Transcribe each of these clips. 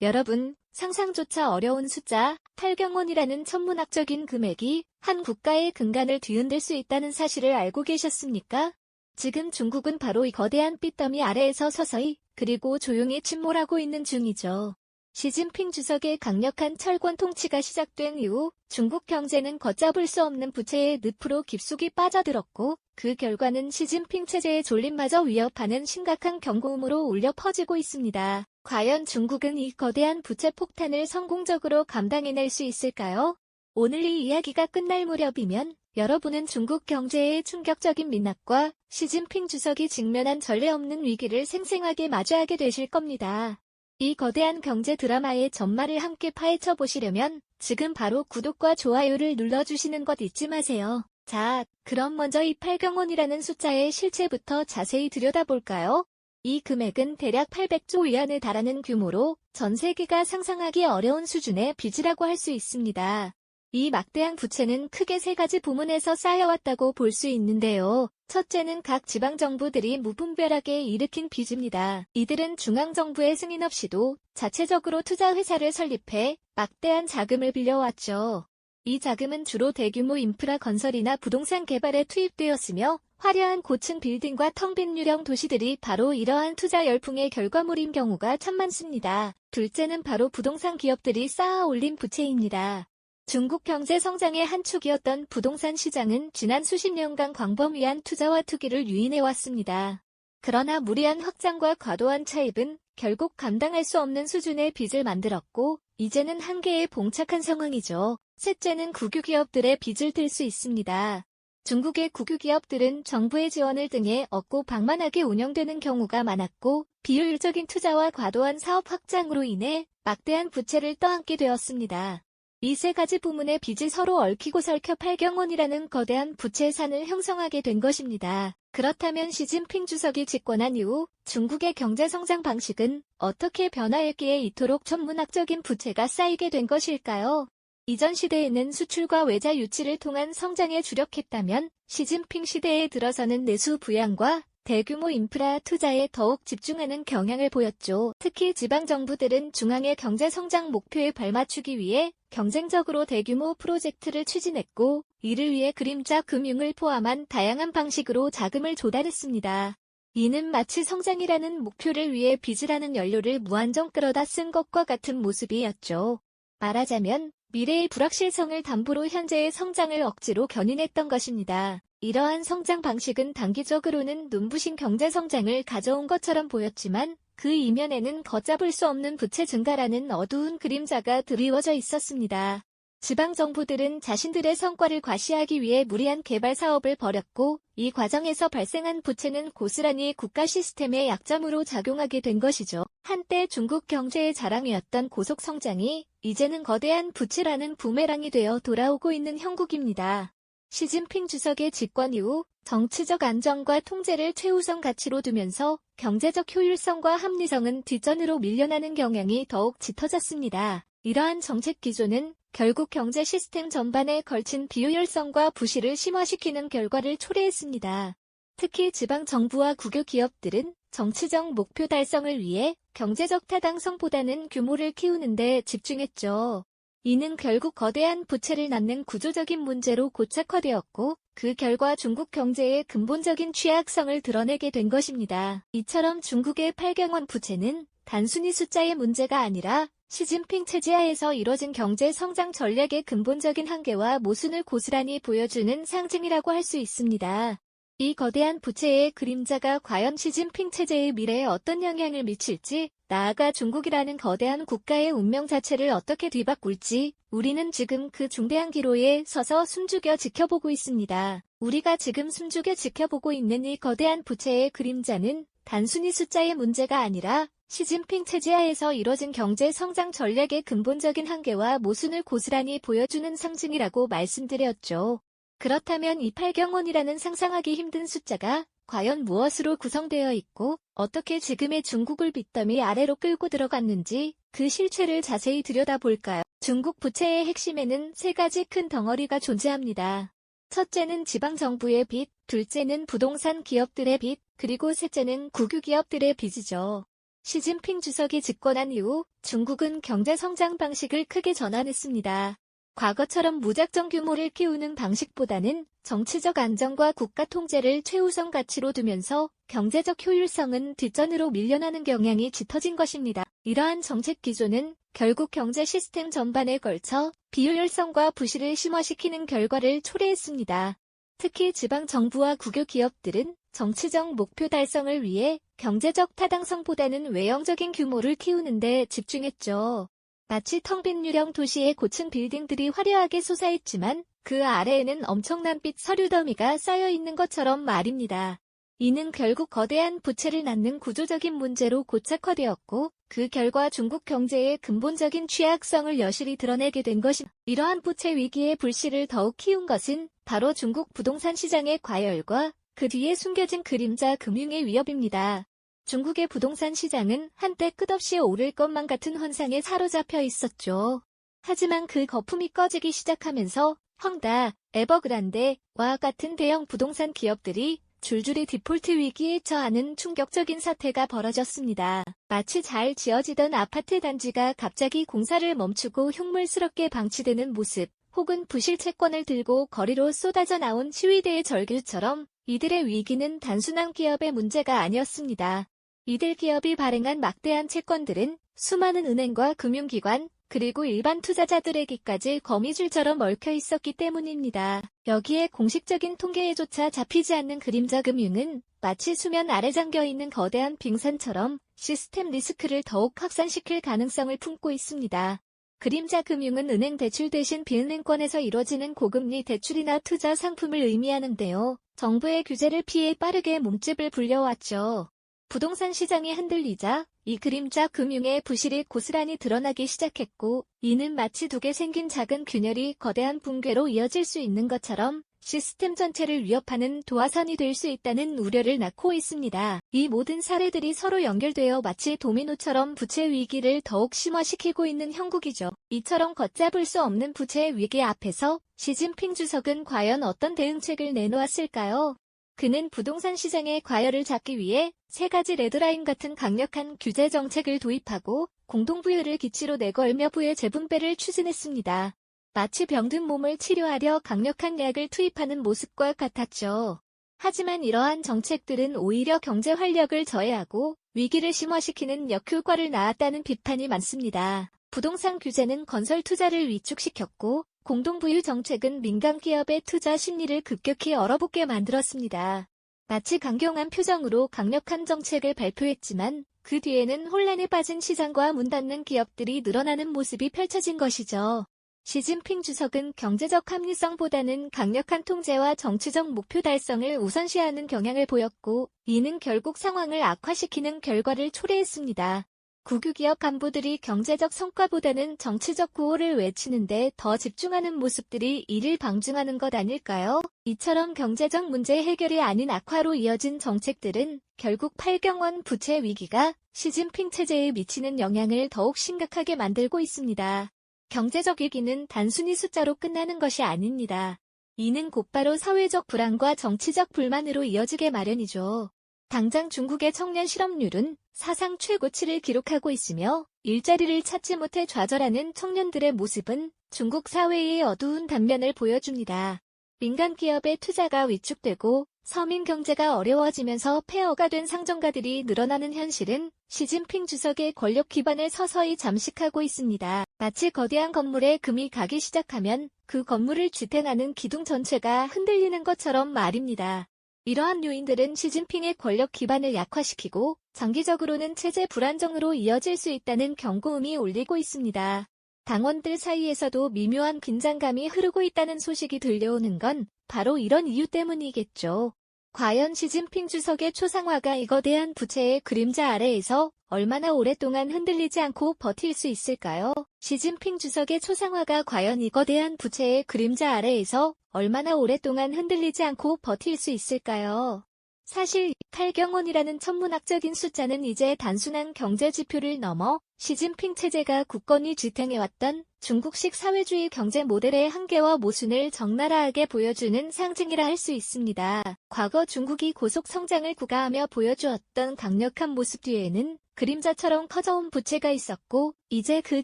여러분, 상상조차 어려운 숫자 8경원이라는 천문학적인 금액이 한 국가의 근간을 뒤흔들 수 있다는 사실을 알고 계셨습니까? 지금 중국은 바로 이 거대한 삐더미 아래에서 서서히 그리고 조용히 침몰하고 있는 중이죠. 시진핑 주석의 강력한 철권 통치가 시작된 이후 중국 경제는 걷잡을 수 없는 부채의 늪으로 깊숙이 빠져들었고 그 결과는 시진핑 체제의 존립마저 위협하는 심각한 경고음으로 울려 퍼지고 있습니다. 과연 중국은 이 거대한 부채 폭탄을 성공적으로 감당해낼 수 있을까요? 오늘 이 이야기가 끝날 무렵이면 여러분은 중국 경제의 충격적인 민낯과 시진핑 주석이 직면한 전례 없는 위기를 생생하게 마주하게 되실 겁니다. 이 거대한 경제 드라마의 전말을 함께 파헤쳐 보시려면 지금 바로 구독과 좋아요를 눌러주시는 것 잊지 마세요. 자, 그럼 먼저 이 8경원이라는 숫자의 실체부터 자세히 들여다볼까요? 이 금액은 대략 800조 위안에 달하는 규모로 전 세계가 상상하기 어려운 수준의 빚이라고 할 수 있습니다. 이 막대한 부채는 크게 세 가지 부문에서 쌓여왔다고 볼 수 있는데요. 첫째는 각 지방정부들이 무분별하게 일으킨 빚입니다. 이들은 중앙정부의 승인 없이도 자체적으로 투자회사를 설립해 막대한 자금을 빌려왔죠. 이 자금은 주로 대규모 인프라 건설이나 부동산 개발에 투입되었으며 화려한 고층 빌딩과 텅 빈 유령 도시들이 바로 이러한 투자 열풍의 결과물인 경우가 참 많습니다. 둘째는 바로 부동산 기업들이 쌓아 올린 부채입니다. 중국 경제 성장의 한 축이었던 부동산 시장은 지난 수십 년간 광범위한 투자와 투기를 유인해왔습니다. 그러나 무리한 확장과 과도한 차입은 결국 감당할 수 없는 수준의 빚을 만들었고 이제는 한계에 봉착한 상황이죠. 셋째는 국유기업들의 빚을 들 수 있습니다. 중국의 국유기업들은 정부의 지원을 등에 얻고 방만하게 운영되는 경우가 많았고 비효율적인 투자와 과도한 사업 확장으로 인해 막대한 부채를 떠안게 되었습니다. 이 세 가지 부문의 빚이 서로 얽히고 설켜 8경원이라는 거대한 부채산을 형성하게 된 것입니다. 그렇다면 시진핑 주석이 집권한 이후 중국의 경제성장 방식은 어떻게 변화했기에 이토록 천문학적인 부채가 쌓이게 된 것일까요? 이전 시대에는 수출과 외자 유치를 통한 성장에 주력했다면 시진핑 시대에 들어서는 내수 부양과 대규모 인프라 투자에 더욱 집중하는 경향을 보였죠. 특히 지방정부들은 중앙의 경제성장 목표에 발맞추기 위해 경쟁적으로 대규모 프로젝트를 추진했고 이를 위해 그림자 금융을 포함한 다양한 방식으로 자금을 조달했습니다. 이는 마치 성장이라는 목표를 위해 빚이라는 연료를 무한정 끌어다 쓴 것과 같은 모습이었죠. 말하자면 미래의 불확실성을 담보로 현재의 성장을 억지로 견인했던 것입니다. 이러한 성장 방식은 단기적으로는 눈부신 경제 성장을 가져온 것처럼 보였지만 그 이면에는 걷잡을 수 없는 부채 증가라는 어두운 그림자가 드리워져 있었습니다. 지방정부들은 자신들의 성과를 과시하기 위해 무리한 개발 사업을 벌였고 이 과정에서 발생한 부채는 고스란히 국가 시스템의 약점으로 작용하게 된 것이죠. 한때 중국 경제의 자랑이었던 고속 성장이 이제는 거대한 부채라는 부메랑이 되어 돌아오고 있는 형국입니다. 시진핑 주석의 집권 이후 정치적 안정과 통제를 최우선 가치로 두면서 경제적 효율성과 합리성은 뒷전으로 밀려나는 경향이 더욱 짙어졌습니다. 이러한 정책 기조는 결국 경제 시스템 전반에 걸친 비효율성과 부실을 심화시키는 결과를 초래했습니다. 특히 지방정부와 국유기업들은 정치적 목표 달성을 위해 경제적 타당성보다는 규모를 키우는 데 집중했죠. 이는 결국 거대한 부채를 낳는 구조적인 문제로 고착화되었고 그 결과 중국 경제의 근본적인 취약성을 드러내게 된 것입니다. 이처럼 중국의 8경원 부채는 단순히 숫자의 문제가 아니라 시진핑 체제하에서 이뤄진 경제 성장 전략의 근본적인 한계와 모순을 고스란히 보여주는 상징이라고 할 수 있습니다. 이 거대한 부채의 그림자가 과연 시진핑 체제의 미래에 어떤 영향을 미칠지, 나아가 중국이라는 거대한 국가의 운명 자체를 어떻게 뒤바꿀지 우리는 지금 그 중대한 기로에 서서 숨죽여 지켜보고 있습니다. 우리가 지금 숨죽여 지켜보고 있는 이 거대한 부채의 그림자는 단순히 숫자의 문제가 아니라 시진핑 체제하에서 이뤄진 경제 성장 전략의 근본적인 한계와 모순을 고스란히 보여주는 상징이라고 말씀드렸죠. 그렇다면 이 8경원이라는 상상하기 힘든 숫자가 과연 무엇으로 구성되어 있고 어떻게 지금의 중국을 빚더미 아래로 끌고 들어갔는지 그 실체를 자세히 들여다볼까요? 중국 부채의 핵심에는 세 가지 큰 덩어리가 존재합니다. 첫째는 지방정부의 빚, 둘째는 부동산 기업들의 빚, 그리고 셋째는 국유기업들의 빚이죠. 시진핑 주석이 집권한 이후 중국은 경제 성장 방식을 크게 전환했습니다. 과거처럼 무작정 규모를 키우는 방식보다는 정치적 안정과 국가 통제를 최우선 가치로 두면서 경제적 효율성은 뒷전으로 밀려나는 경향이 짙어진 것입니다. 이러한 정책 기조는 결국 경제 시스템 전반에 걸쳐 비효율성과 부실을 심화시키는 결과를 초래했습니다. 특히 지방 정부와 국有기업들은 정치적 목표 달성을 위해 경제적 타당성보다는 외형적인 규모를 키우는 데 집중했죠. 마치 텅 빈 유령 도시의 고층 빌딩들이 화려하게 솟아있지만 그 아래에는 엄청난 빛 서류 더미가 쌓여 있는 것처럼 말입니다. 이는 결국 거대한 부채를 낳는 구조적인 문제로 고착화되었고 그 결과 중국 경제의 근본적인 취약성을 여실히 드러내게 된 것입니다. 이러한 부채 위기의 불씨를 더욱 키운 것은 바로 중국 부동산 시장의 과열과 그 뒤에 숨겨진 그림자 금융의 위협입니다. 중국의 부동산 시장은 한때 끝없이 오를 것만 같은 환상에 사로잡혀 있었죠. 하지만 그 거품이 꺼지기 시작하면서 헝다, 에버그란데와 같은 대형 부동산 기업들이 줄줄이 디폴트 위기에 처하는 충격적인 사태가 벌어졌습니다. 마치 잘 지어지던 아파트 단지가 갑자기 공사를 멈추고 흉물스럽게 방치되는 모습, 혹은 부실 채권을 들고 거리로 쏟아져 나온 시위대의 절규처럼 이들의 위기는 단순한 기업의 문제가 아니었습니다. 이들 기업이 발행한 막대한 채권들은 수많은 은행과 금융기관, 그리고 일반 투자자들에게까지 거미줄처럼 얽혀 있었기 때문입니다. 여기에 공식적인 통계에조차 잡히지 않는 그림자 금융은 마치 수면 아래 잠겨있는 거대한 빙산처럼 시스템 리스크를 더욱 확산시킬 가능성을 품고 있습니다. 그림자 금융은 은행 대출 대신 비은행권에서 이루어지는 고금리 대출이나 투자 상품을 의미하는데요. 정부의 규제를 피해 빠르게 몸집을 불려왔죠. 부동산 시장이 흔들리자 이 그림자 금융의 부실이 고스란히 드러나기 시작했고, 이는 마치 두 개 생긴 작은 균열이 거대한 붕괴로 이어질 수 있는 것처럼 시스템 전체를 위협하는 도화선이 될 수 있다는 우려를 낳고 있습니다. 이 모든 사례들이 서로 연결되어 마치 도미노처럼 부채 위기를 더욱 심화시키고 있는 형국이죠. 이처럼 걷잡을 수 없는 부채 위기 앞에서 시진핑 주석은 과연 어떤 대응책을 내놓았을까요? 그는 부동산 시장의 과열을 잡기 위해 세 가지 레드라인 같은 강력한 규제 정책을 도입하고 공동부유를 기치로 내걸며 부의 재분배를 추진했습니다. 마치 병든 몸을 치료하려 강력한 약을 투입하는 모습과 같았죠. 하지만 이러한 정책들은 오히려 경제 활력을 저해하고 위기를 심화시키는 역효과를 낳았다는 비판이 많습니다. 부동산 규제는 건설 투자를 위축시켰고, 공동부유 정책은 민간 기업의 투자 심리를 급격히 얼어붙게 만들었습니다. 마치 강경한 표정으로 강력한 정책을 발표했지만 그 뒤에는 혼란에 빠진 시장과 문 닫는 기업들이 늘어나는 모습이 펼쳐진 것이죠. 시진핑 주석은 경제적 합리성보다는 강력한 통제와 정치적 목표 달성을 우선시하는 경향을 보였고, 이는 결국 상황을 악화시키는 결과를 초래했습니다. 국유기업 간부들이 경제적 성과보다는 정치적 구호를 외치는데 더 집중하는 모습들이 이를 방증하는 것 아닐까요? 이처럼 경제적 문제 해결이 아닌 악화로 이어진 정책들은 결국 8경원 부채 위기가 시진핑 체제에 미치는 영향을 더욱 심각하게 만들고 있습니다. 경제적 위기는 단순히 숫자로 끝나는 것이 아닙니다. 이는 곧바로 사회적 불안과 정치적 불만으로 이어지게 마련이죠. 당장 중국의 청년 실업률은 사상 최고치를 기록하고 있으며 일자리를 찾지 못해 좌절하는 청년들의 모습은 중국 사회의 어두운 단면을 보여줍니다. 민간 기업의 투자가 위축되고 서민 경제가 어려워지면서 폐허가 된 상정가들이 늘어나는 현실은 시진핑 주석의 권력 기반을 서서히 잠식하고 있습니다. 마치 거대한 건물에 금이 가기 시작하면 그 건물을 지탱하는 기둥 전체가 흔들리는 것처럼 말입니다. 이러한 요인들은 시진핑의 권력 기반을 약화시키고 장기적으로는 체제 불안정으로 이어질 수 있다는 경고음이 울리고 있습니다. 당원들 사이에서도 미묘한 긴장감이 흐르고 있다는 소식이 들려오는 건 바로 이런 이유 때문이겠죠. 과연 시진핑 주석의 초상화가 이 거대한 부채의 그림자 아래에서 얼마나 오랫동안 흔들리지 않고 버틸 수 있을까요? 시진핑 주석의 초상화가 과연 이 거대한 부채의 그림자 아래에서 얼마나 오랫동안 흔들리지 않고 버틸 수 있을까요? 사실 8경원이라는 천문학적인 숫자는 이제 단순한 경제 지표를 넘어 시진핑 체제가 굳건히 지탱해왔던 중국식 사회주의 경제 모델의 한계와 모순을 적나라하게 보여주는 상징이라 할 수 있습니다. 과거 중국이 고속 성장을 구가하며 보여주었던 강력한 모습 뒤에는 그림자처럼 커져온 부채가 있었고, 이제 그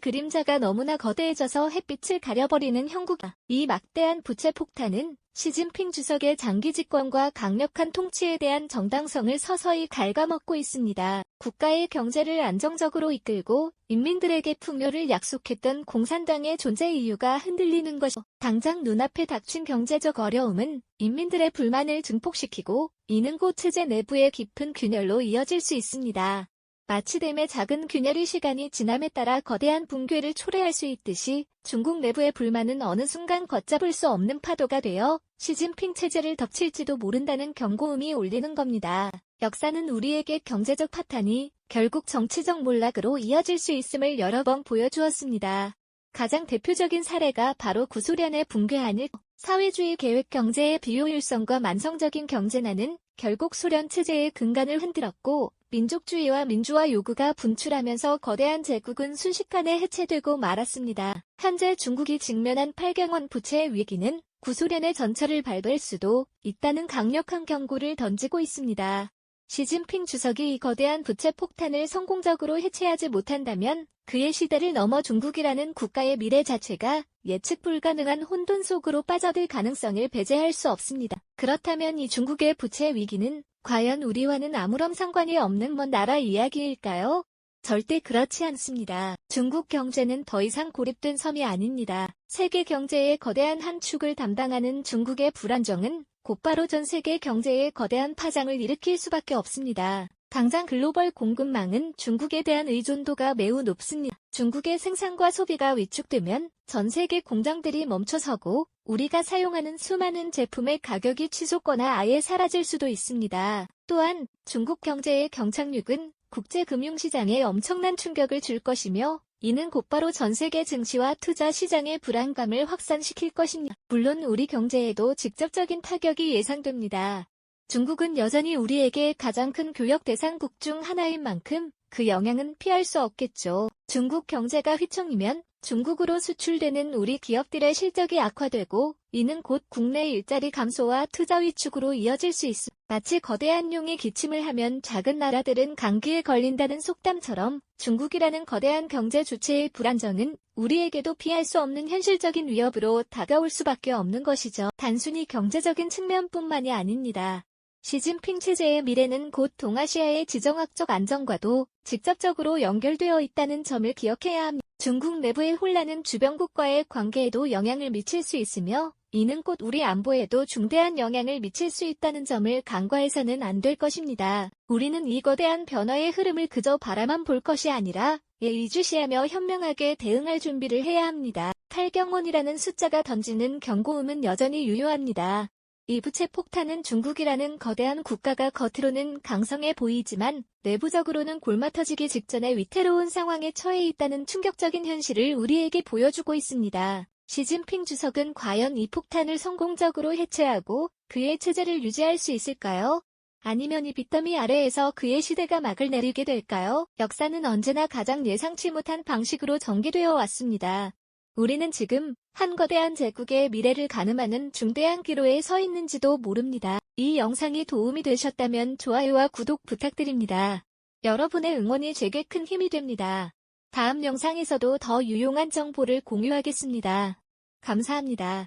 그림자가 너무나 거대해져서 햇빛을 가려버리는 형국이다. 이 막대한 부채 폭탄은 시진핑 주석의 장기 집권과 강력한 통치에 대한 정당성을 서서히 갉아먹고 있습니다. 국가의 경제를 안정적으로 이끌고 인민들에게 풍요를 약속했던 공산당의 존재 이유가 흔들리는 것이죠. 당장 눈앞에 닥친 경제적 어려움은 인민들의 불만을 증폭시키고 이는 곧 체제 내부의 깊은 균열로 이어질 수 있습니다. 마치 댐의 작은 균열이 시간이 지남에 따라 거대한 붕괴를 초래할 수 있듯이 중국 내부의 불만은 어느 순간 걷잡을 수 없는 파도가 되어 시진핑 체제를 덮칠지도 모른다는 경고음이 울리는 겁니다. 역사는 우리에게 경제적 파탄이 결국 정치적 몰락으로 이어질 수 있음을 여러 번 보여주었습니다. 가장 대표적인 사례가 바로 구소련의 붕괴하는 사회주의 계획 경제의 비효율성과 만성적인 경제난은 결국 소련 체제의 근간을 흔들었고, 민족주의와 민주화 요구가 분출하면서 거대한 제국은 순식간에 해체되고 말았습니다. 현재 중국이 직면한 8경원 부채의 위기는 구소련의 전철을 밟을 수도 있다는 강력한 경고를 던지고 있습니다. 시진핑 주석이 이 거대한 부채 폭탄을 성공적으로 해체하지 못한다면 그의 시대를 넘어 중국이라는 국가의 미래 자체가 예측 불가능한 혼돈 속으로 빠져들 가능성을 배제할 수 없습니다. 그렇다면 이 중국의 부채 위기는 과연 우리와는 아무런 상관이 없는 먼 나라 이야기일까요? 절대 그렇지 않습니다. 중국 경제는 더 이상 고립된 섬이 아닙니다. 세계 경제의 거대한 한 축을 담당하는 중국의 불안정은 곧바로 전 세계 경제에 거대한 파장을 일으킬 수밖에 없습니다. 당장 글로벌 공급망은 중국에 대한 의존도가 매우 높습니다. 중국의 생산과 소비가 위축되면 전 세계 공장들이 멈춰서고 우리가 사용하는 수많은 제품의 가격이 치솟거나 아예 사라질 수도 있습니다. 또한 중국 경제의 경착륙은 국제금융시장에 엄청난 충격을 줄 것이며 이는 곧바로 전 세계 증시와 투자 시장의 불안감을 확산시킬 것입니다. 물론 우리 경제에도 직접적인 타격이 예상됩니다. 중국은 여전히 우리에게 가장 큰 교역 대상국 중 하나인 만큼 그 영향은 피할 수 없겠죠. 중국 경제가 휘청이면 중국으로 수출되는 우리 기업들의 실적이 악화되고 이는 곧 국내 일자리 감소와 투자 위축으로 이어질 수 있습니다. 마치 거대한 용이 기침을 하면 작은 나라들은 감기에 걸린다는 속담처럼 중국이라는 거대한 경제 주체의 불안정은 우리에게도 피할 수 없는 현실적인 위협으로 다가올 수밖에 없는 것이죠. 단순히 경제적인 측면뿐만이 아닙니다. 시진핑 체제의 미래는 곧 동아시아의 지정학적 안정과도 직접적으로 연결되어 있다는 점을 기억해야 합니다. 중국 내부의 혼란은 주변국과의 관계에도 영향을 미칠 수 있으며 이는 곧 우리 안보에도 중대한 영향을 미칠 수 있다는 점을 간과해서는 안 될 것입니다. 우리는 이 거대한 변화의 흐름을 그저 바라만 볼 것이 아니라 예의주시하며 현명하게 대응할 준비를 해야 합니다. 8경원이라는 숫자가 던지는 경고음은 여전히 유효합니다. 이 부채 폭탄은 중국이라는 거대한 국가가 겉으로는 강성해 보이지만 내부적으로는 골마터지기 직전의 위태로운 상황에 처해 있다는 충격적인 현실을 우리에게 보여주고 있습니다. 시진핑 주석은 과연 이 폭탄을 성공적으로 해체하고 그의 체제를 유지할 수 있을까요? 아니면 이 빚더미 아래에서 그의 시대가 막을 내리게 될까요? 역사는 언제나 가장 예상치 못한 방식으로 전개되어 왔습니다. 우리는 지금 한 거대한 제국의 미래를 가늠하는 중대한 기로에 서 있는지도 모릅니다. 이 영상이 도움이 되셨다면 좋아요와 구독 부탁드립니다. 여러분의 응원이 제게 큰 힘이 됩니다. 다음 영상에서도 더 유용한 정보를 공유하겠습니다. 감사합니다.